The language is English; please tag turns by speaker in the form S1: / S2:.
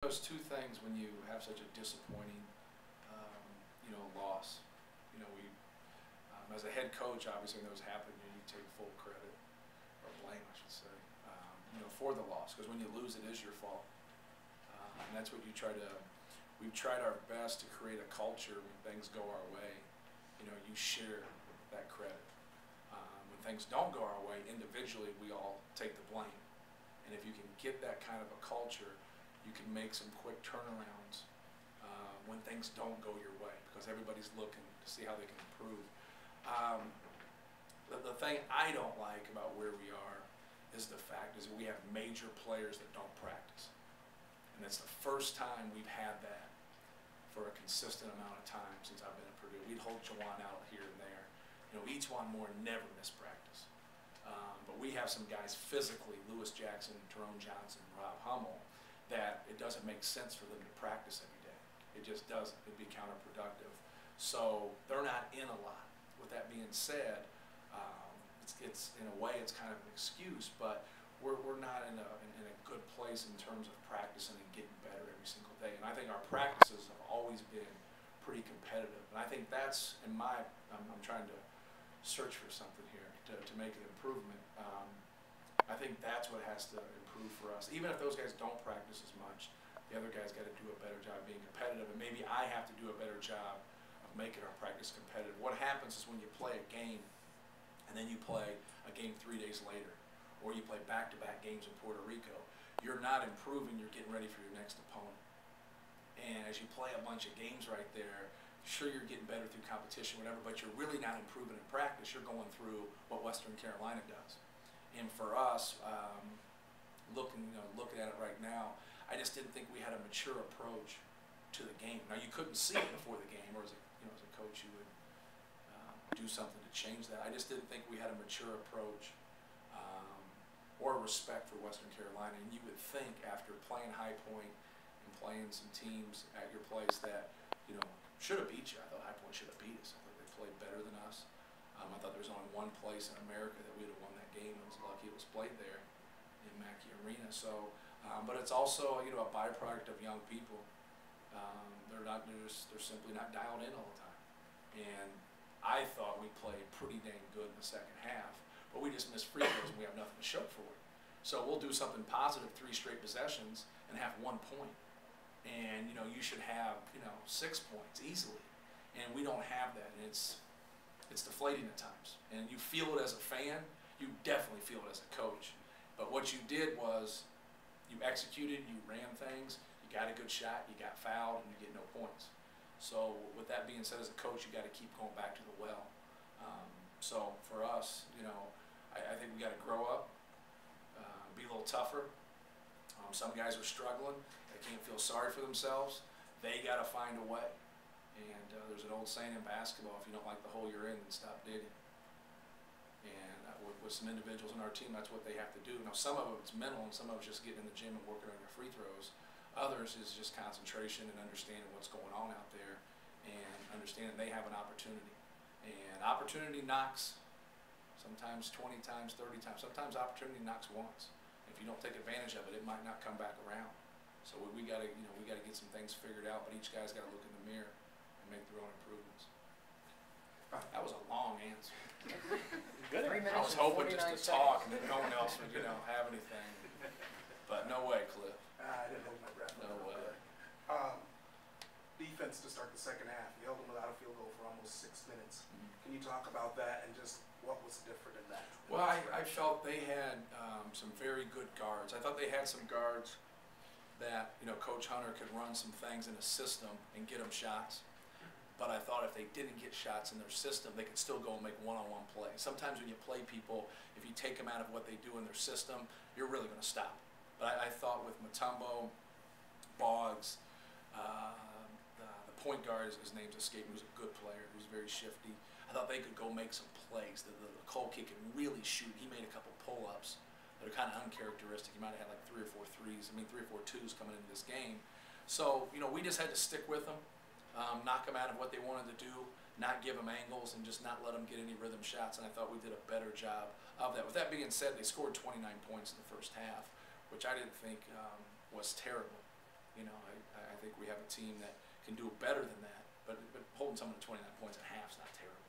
S1: Those two things when you have such a disappointing, loss. As a head coach, obviously when those happen, you take full credit, or blame, I should say, for the loss. Because when you lose, it is your fault. And that's what we've tried our best to create a culture when things go our way. You share that credit. When things don't go our way, individually, we all take the blame. And if you can get that kind of a culture, you can make some quick turnarounds when things don't go your way, because everybody's looking to see how they can improve. The thing I don't like about where we are is the fact is that we have major players that don't practice. And it's the first time we've had that for a consistent amount of time since I've been at Purdue. We'd hold Jawan out here and there. Each one more never missed practice. But we have some guys physically, Lewis Jackson, Tyrone Johnson, Rob Hummel, that it doesn't make sense for them to practice every day. It just doesn't. It'd be counterproductive. So they're not in a lot. With that being said, it's in a way it's kind of an excuse, but we're not in a good place in terms of practicing and getting better every single day. And I think our practices have always been pretty competitive. And I think that's I'm trying to search for something here to make an improvement. I think that's what has to improve for us. Even if those guys don't practice as much, the other guys got to do a better job being competitive, and maybe I have to do a better job of making our practice competitive. What happens is when you play a game, and then you play a game 3 days later, or you play back-to-back games in Puerto Rico, you're not improving, you're getting ready for your next opponent. And as you play a bunch of games right there, sure you're getting better through competition, whatever, but you're really not improving in practice. You're going through what Western Carolina does. And for us, looking at it right now, I just didn't think we had a mature approach to the game. Now, you couldn't see it before the game, or as a coach, you would do something to change that. I just didn't think we had a mature approach or respect for Western Carolina. And you would think after playing High Point and playing some teams at your place that, should have beat you. I thought High Point should have beat us. I thought they played better than us. I thought there was only one place in America that we would have won that game. I was lucky it was played there in Mackey Arena. So, but it's also a byproduct of young people. They're simply not dialed in all the time. And I thought we played pretty dang good in the second half, but we just missed free throws and we have nothing to show for it. So we'll do something positive 3 straight possessions and have 1 point. And you should have 6 points easily, and we don't have that, and it's deflating at times. And you feel it as a fan, you definitely feel it as a coach. But what you did was you executed, you ran things, you got a good shot, you got fouled, and you get no points. So with that being said, as a coach, you got to keep going back to the well. So for us, I think we got to grow up, be a little tougher. Some guys are struggling. They can't feel sorry for themselves. They got to find a way. And there's an old saying in basketball, if you don't like the hole you're in, then stop digging. And with some individuals in our team, that's what they have to do. Now, some of it's mental, and some of it's just getting in the gym and working on your free throws. Others is just concentration and understanding what's going on out there and understanding they have an opportunity. And opportunity knocks sometimes 20 times, 30 times. Sometimes opportunity knocks once. If you don't take advantage of it, it might not come back around. So we got to get some things figured out, but each guy's got to look in the mirror and make their own improvements. That was a long answer.
S2: Good. 3 minutes
S1: I was hoping just to talk and then no one else would have anything. But no way, Cliff.
S3: I didn't hold my breath.
S1: No way.
S3: Defense to start the second half. You held them without a field goal for almost 6 minutes. Can you talk about that and just what was different in that?
S1: Well, I felt they had some very good guards. I thought they had some guards that Coach Hunter could run some things in a system and get them shots. But I thought if they didn't get shots in their system, they could still go and make one-on-one plays. Sometimes when you play people, if you take them out of what they do in their system, you're really going to stop. But I thought with Mutombo, Boggs, the point guard, his name's escaped me, he was a good player. He was very shifty. I thought they could go make some plays. The Cole kid can really shoot. He made a couple pull-ups that are kind of uncharacteristic. He might have had like 3 or 4 threes. 3 or 4 twos coming into this game. So, we just had to stick with them, knock them out of what they wanted to do, not give them angles, and just not let them get any rhythm shots. And I thought we did a better job of that. With that being said, they scored 29 points in the first half, which I didn't think was terrible. team that can do better than that. But holding someone to 29 points at half is not terrible.